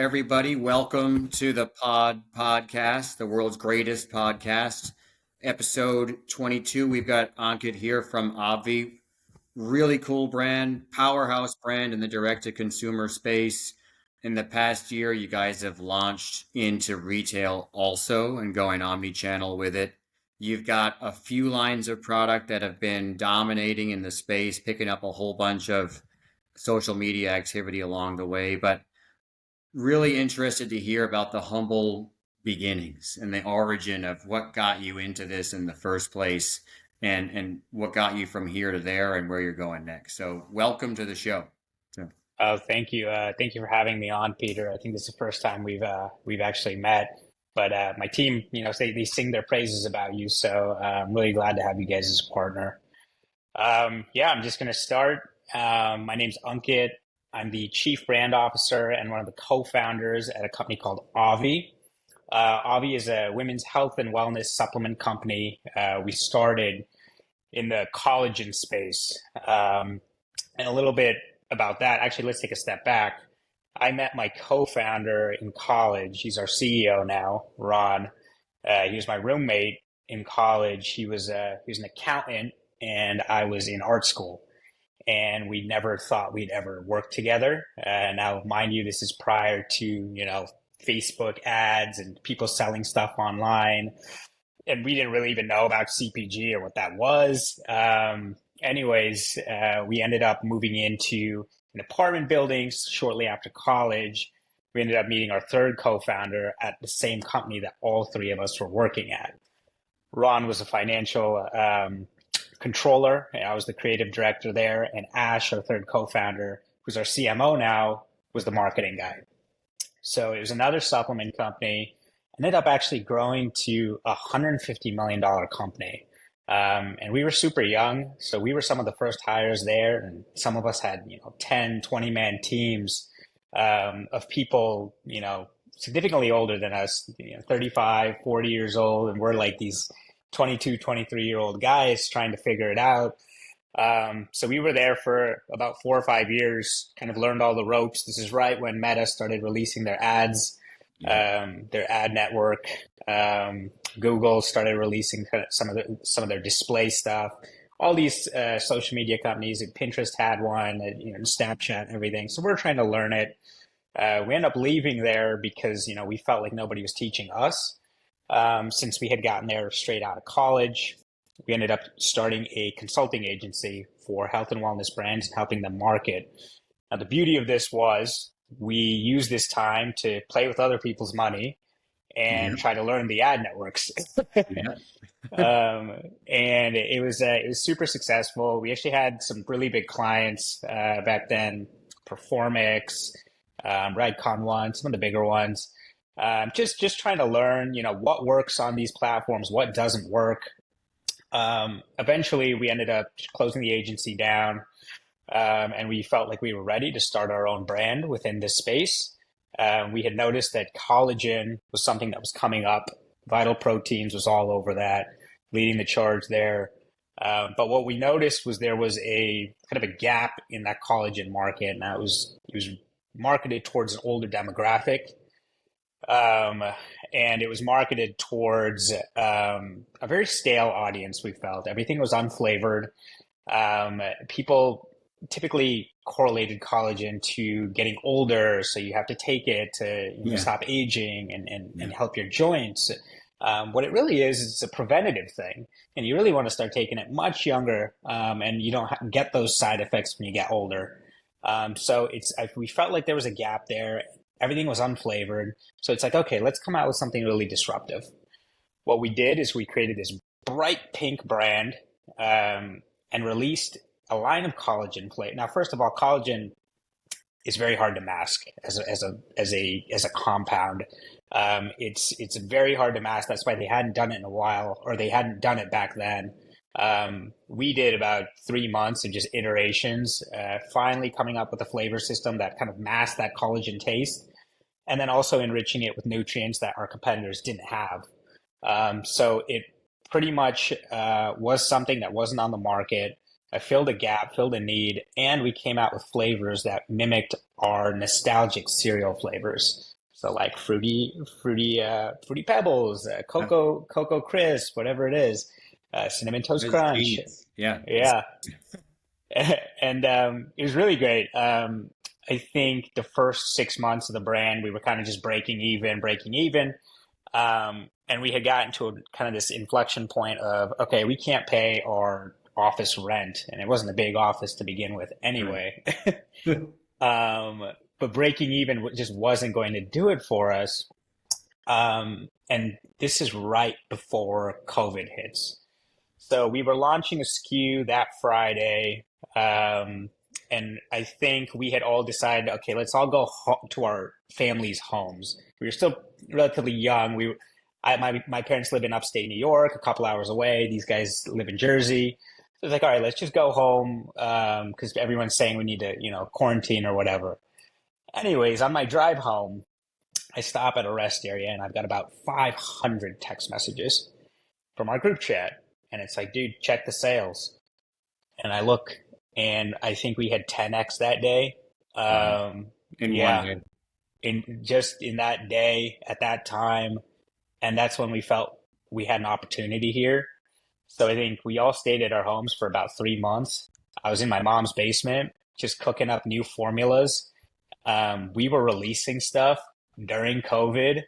everybody. Welcome to the podcast, the world's greatest podcast, episode 22. We've got Ankit here from Obvi. Really cool brand, powerhouse brand in the direct-to-consumer space. In the past year, you guys have launched into retail also and going omni-channel with it. You've got a few lines of product that have been dominating in the space, picking up a whole bunch of social media activity along the way, but really interested to hear about the humble beginnings and the origin of what got you into this in the first place and what got you from here to there and where you're going next. So welcome to the show. So, Oh, thank you. Thank you for having me on, Peter. I think this is the first time we've actually met. But my team, they sing their praises about you, so I'm really glad to have you guys as a partner. Yeah, I'm just going to start. My name's Ankit. I'm the Chief Brand Officer and one of the co-founders at a company called Obvi. Obvi is a women's health and wellness supplement company. We started in the collagen space. And a little bit about that. Actually, let's take a step back. I met my co-founder in college. He's our CEO now, Ron. He was my roommate in college. He was an accountant, and I was in art school. And we never thought we'd ever work together. Now, mind you, this is prior to, Facebook ads and people selling stuff online. And we didn't really even know about CPG or what that was. Anyways, we ended up moving into an apartment building shortly after college. We ended up meeting our third co-founder at the same company that all three of us were working at. Ron was a financial controller, and I was the creative director there. And Ash, our third co-founder, who's our CMO now, was the marketing guy. So it was another supplement company. Ended up actually growing to a $150 million company. And we were super young, so we were some of the first hires there, and some of us had 10, 20-man teams of people significantly older than us, 35, 40 years old, and we're like these 22, 23-year-old guys trying to figure it out. So we were there for about 4 or 5 years, kind of learned all the ropes. This is right when Meta started releasing their ads, their ad network. Google started releasing some of their display stuff. All these social media companies, and Pinterest had one, Snapchat, and everything. So we're trying to learn it. We ended up leaving there because we felt like nobody was teaching us. Since we had gotten there straight out of college, we ended up starting a consulting agency for health and wellness brands and helping them market. Now, the beauty of this was we used this time to play with other people's money and try to learn the ad networks. And it was super successful. We actually had some really big clients back then, Performix, Redcon One, some of the bigger ones. Just trying to learn, what works on these platforms, what doesn't work. Eventually, we ended up closing the agency down, and we felt like we were ready to start our own brand within this space. We had noticed that collagen was something that was coming up. Vital Proteins was all over that, leading the charge there. But what we noticed was there was a kind of a gap in that collagen market, and it was marketed towards an older demographic. And it was marketed towards a very stale audience, we felt. Everything was unflavored. People typically correlated collagen to getting older, so you have to take it to stop aging and help your joints. What it really is, it's a preventative thing, and you really want to start taking it much younger, and you don't get those side effects when you get older. So we felt like there was a gap there. Everything was unflavored. So it's like, okay, let's come out with something really disruptive. What we did is we created this bright pink brand and released a line of collagen flavor. Now, first of all, collagen is very hard to mask as a compound. It's very hard to mask. That's why they hadn't done it in a while, or they hadn't done it back then. We did about 3 months of just iterations, finally coming up with a flavor system that kind of masked that collagen taste, and then also enriching it with nutrients that our competitors didn't have. So it pretty much was something that wasn't on the market. I filled a gap, filled a need, and we came out with flavors that mimicked our nostalgic cereal flavors. So like fruity pebbles, Uh, cocoa crisp, whatever it is, cinnamon toast That's crunch. genius. Yeah. Yeah. And it was really great. I think the first 6 months of the brand, we were kind of just breaking even. And we had gotten to a, kind of this inflection point of, okay, we can't pay our office rent. And it wasn't a big office to begin with Right. anyway. But breaking even just wasn't going to do it for us. And this is right before COVID hits. So we were launching a SKU that Friday, and I think we had all decided, okay, let's all go to our families' homes. We were still relatively young. My parents live in upstate New York, a couple hours away. These guys live in Jersey. So it's like, all right, let's just go home because everyone's saying we need to, quarantine or whatever. Anyways, on my drive home, I stop at a rest area and I've got about 500 text messages from our group chat. And it's like, dude, check the sales. And I look and I think we had 10x that day. Wow. In one Yeah, day. in that day at that time. And that's when we felt we had an opportunity here. So I think we all stayed at our homes for about 3 months. I was in my mom's basement just cooking up new formulas. We were releasing stuff during COVID.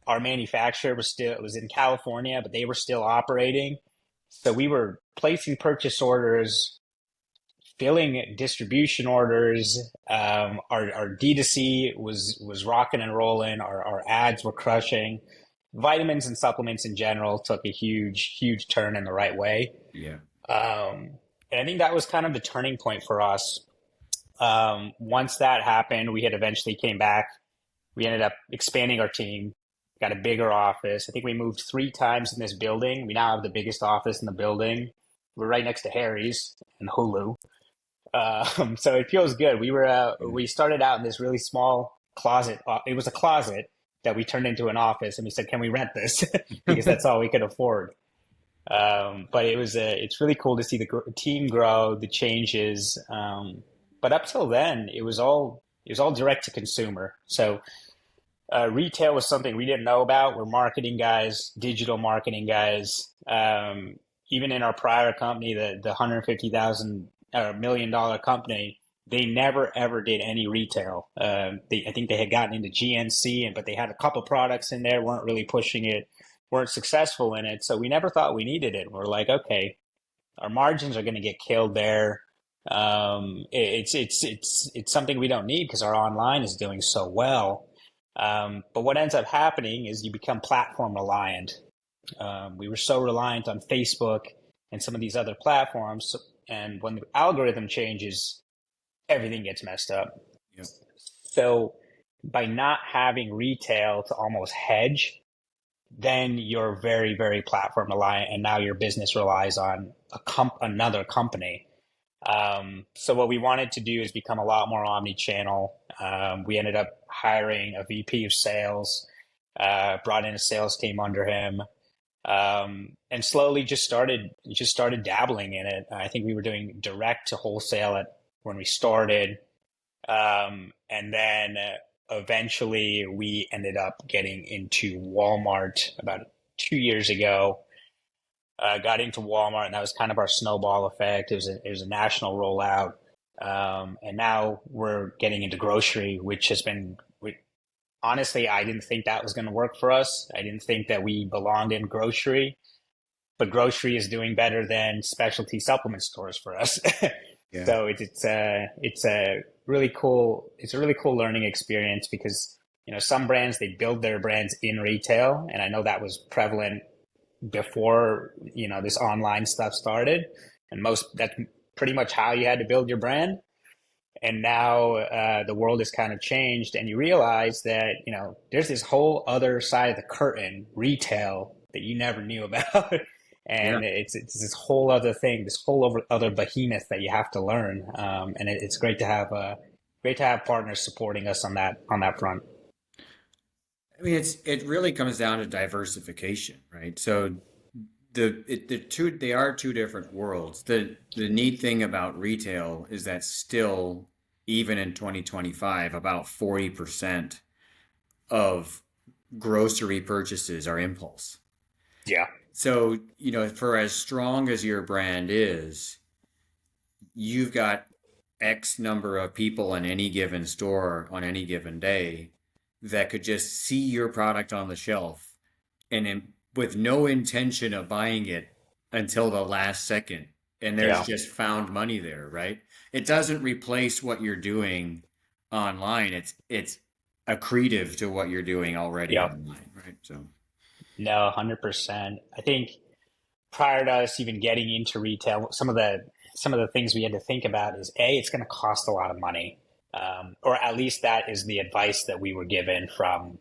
Our manufacturer was in California, but they were still operating. So we were placing purchase orders, filling distribution orders. Our D2C was rocking and rolling. Our ads were crushing. Vitamins and supplements in general took a huge turn in the right way. Yeah. And I think that was kind of the turning point for us. Once that happened, we had eventually came back. We ended up expanding our team, got a bigger office. I think we moved 3 times in this building. We now have the biggest office in the building. We're right next to Harry's and Hulu. So it feels good. We started out in this really small closet. It was a closet that we turned into an office, and we said, "Can we rent this?" Because that's all we could afford. But it's really cool to see the team grow, the changes. But up till then, it was all direct to consumer. So retail was something we didn't know about. We're marketing guys, digital marketing guys. Even in our prior company, the 150,000 or $1 million company, they never ever did any retail. I think they had gotten into GNC, but they had a couple products in there, weren't really pushing it, weren't successful in it. So we never thought we needed it. We're like, okay, our margins are going to get killed there. It's something we don't need because our online is doing so well. But what ends up happening is you become platform reliant. We were so reliant on Facebook and some of these other platforms, and when the algorithm changes, everything gets messed up. Yep. So by not having retail to almost hedge, then you're very platform reliant, and now your business relies on another company. So what we wanted to do is become a lot more omni-channel. We ended up hiring a VP of sales, brought in a sales team under him, and slowly just started dabbling in it. I think we were doing direct to wholesale when we started, and then eventually we ended up getting into Walmart about 2 years ago. Got into Walmart, and that was kind of our snowball effect. It was a national rollout, and now we're getting into grocery, which has been. Honestly, I didn't think that was going to work for us. I didn't think that we belonged in grocery, but grocery is doing better than specialty supplement stores for us. Yeah. So it's a really cool learning experience because some brands they build their brands in retail, and I know that was prevalent before this online stuff started, and that's pretty much how you had to build your brand. And now the world has kind of changed, and you realize that there's this whole other side of the curtain, retail, that you never knew about. Yeah. And it's this whole other thing, this whole other behemoth that you have to learn. And it's great to have partners supporting us on that front. I mean, it really comes down to diversification, right? So they are two different worlds. The neat thing about retail is that still, even in 2025, about 40% of grocery purchases are impulse. Yeah. So, for as strong as your brand is, you've got X number of people in any given store on any given day that could just see your product on the shelf with no intention of buying it until the last second. And there's Yeah. just found money there, right? It doesn't replace what you're doing online. It's accretive to what you're doing already Yeah. online, right? So, No, 100%. I think prior to us even getting into retail, some of the things we had to think about is A, it's going to cost a lot of money, or at least that is the advice that we were given from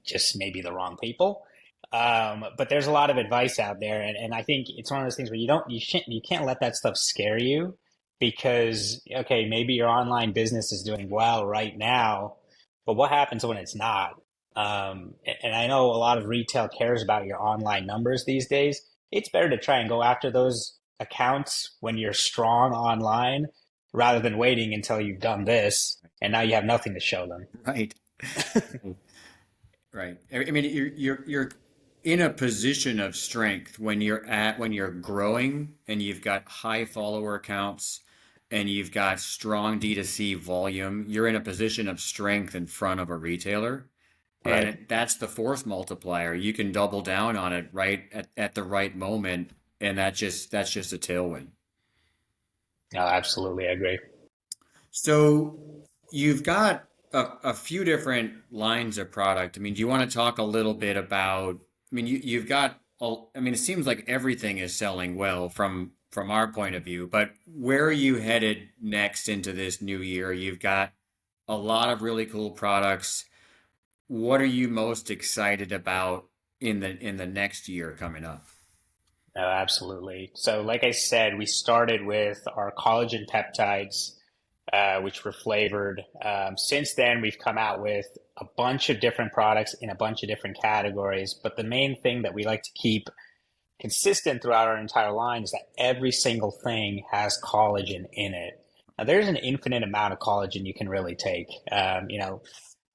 just maybe the wrong people. But there's a lot of advice out there, and I think it's one of those things where you can't let that stuff scare you because okay, maybe your online business is doing well right now, but what happens when it's not? And I know a lot of retail cares about your online numbers these days. It's better to try and go after those accounts when you're strong online rather than waiting until you've done this and now you have nothing to show them. right. Right. I mean, you're in a position of strength when you're growing and you've got high follower counts and you've got strong D2C volume. You're in a position of strength in front of a retailer, and Right. that's the force multiplier. You can double down on it right at the right moment, and that's just a tailwind. No, absolutely. I agree. So you've got a few different lines of product. I mean, do you want to talk a little bit about, I mean, you've got, I mean, it seems like everything is selling well from our point of view, but where are you headed next into this new year? You've got a lot of really cool products. What are you most excited about in the next year coming up? No, absolutely. So, like I said, we started with our collagen peptides, which were flavored. Since then, we've come out with a bunch of different products in a bunch of different categories. But the main thing that we like to keep consistent throughout our entire line is that every single thing has collagen in it. Now, there's an infinite amount of collagen you can really take.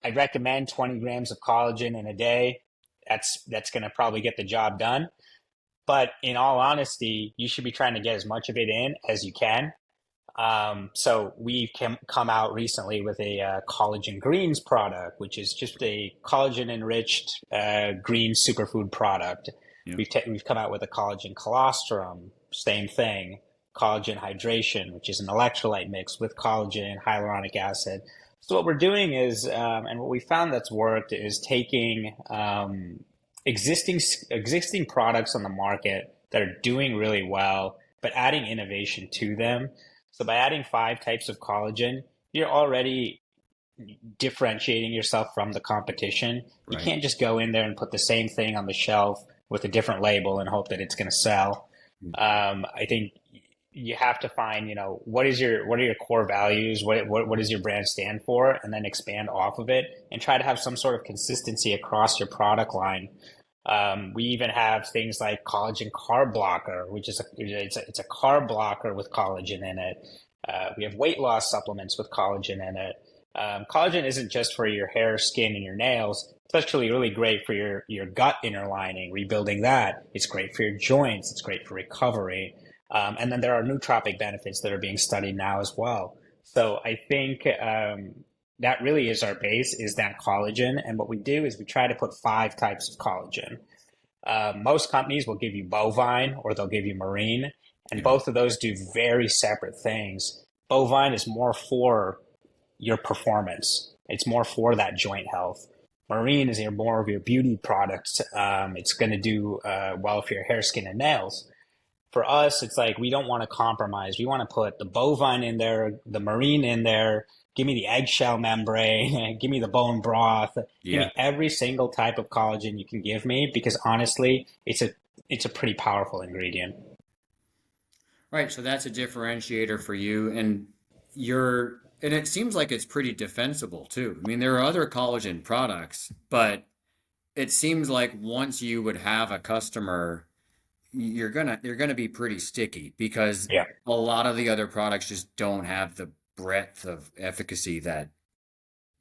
I'd recommend 20 grams of collagen in a day. That's going to probably get the job done. But in all honesty, you should be trying to get as much of it in as you can. So we've come out recently with a collagen greens product, which is just a collagen enriched green superfood product. Yeah. We've come out with a collagen colostrum, same thing. Collagen hydration, which is an electrolyte mix with collagen and hyaluronic acid. So what we're doing is, and what we found that's worked is taking existing products on the market that are doing really well, but adding innovation to them. So by adding 5 types of collagen, you're already differentiating yourself from the competition. You Right. can't just go in there and put the same thing on the shelf with a different label and hope that it's going to sell. I think you have to find, what are your core values? What does your brand stand for? And then expand off of it and try to have some sort of consistency across your product line. We even have things like collagen carb blocker, which is it's a carb blocker with collagen in it. We have weight loss supplements with collagen in it. Collagen isn't just for your hair, skin, and your nails. It's actually really great for your gut inner lining, rebuilding that. It's great for your joints. It's great for recovery. And then there are nootropic benefits that are being studied now as well. So I think that really is our base, is that collagen. And what we do is we try to put 5 types of collagen. Most companies will give you bovine or they'll give you marine, and Yeah. both of those do very separate things. Bovine is more for your performance. It's more for that joint health. Marine is more of your beauty products. It's going to do well for your hair, skin, and nails. For us, it's like we don't want to compromise. We want to put the bovine in there, the marine in there. Give me the eggshell membrane. Give me the bone broth. Give Yeah. me every single type of collagen you can give me because honestly, it's a pretty powerful ingredient. Right, so that's a differentiator for you, and it seems like it's pretty defensible too. I mean, there are other collagen products, but it seems like once you would have a customer, you're gonna be pretty sticky because Yeah. a lot of the other products just don't have the breadth of efficacy that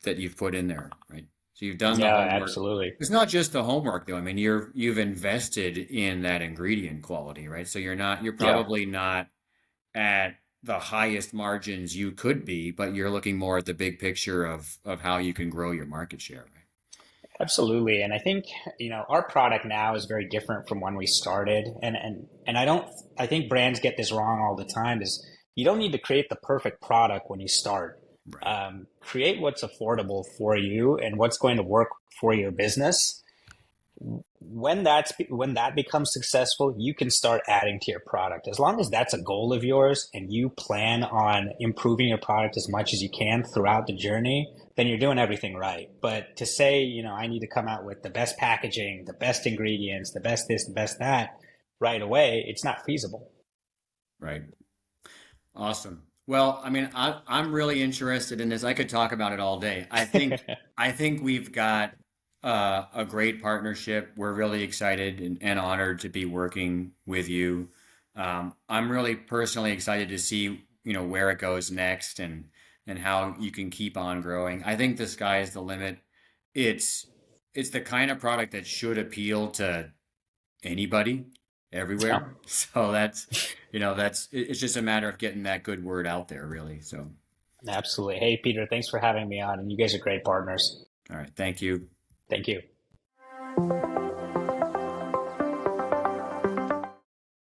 you've put in there, right? So you've done the Yeah, homework. absolutely. It's not just the homework though. I mean, you've invested in that ingredient quality, right? So you're Yeah. probably not at the highest margins you could be, but you're looking more at the big picture of how you can grow your market share, right? Absolutely. And I think, our product now is very different from when we started. And I think brands get this wrong all the time is you don't need to create the perfect product when you start. Right. Create what's affordable for you and what's going to work for your business. When that becomes successful, you can start adding to your product. As long as that's a goal of yours and you plan on improving your product as much as you can throughout the journey, then you're doing everything right. But to say, I need to come out with the best packaging, the best ingredients, the best this, the best that right away, it's not feasible. Right. Awesome. Well, I mean, I'm really interested in this. I could talk about it all day. I think we've got a great partnership. We're really excited and honored to be working with you. I'm really personally excited to see, where it goes next and how you can keep on growing. I think the sky is the limit. It's it's the kind of product that should appeal to anybody Yeah, everywhere. So it's just a matter of getting that good word out there, really. So, absolutely. Hey, Peter, thanks for having me on. And you guys are great partners. all right, thank you. Thank you.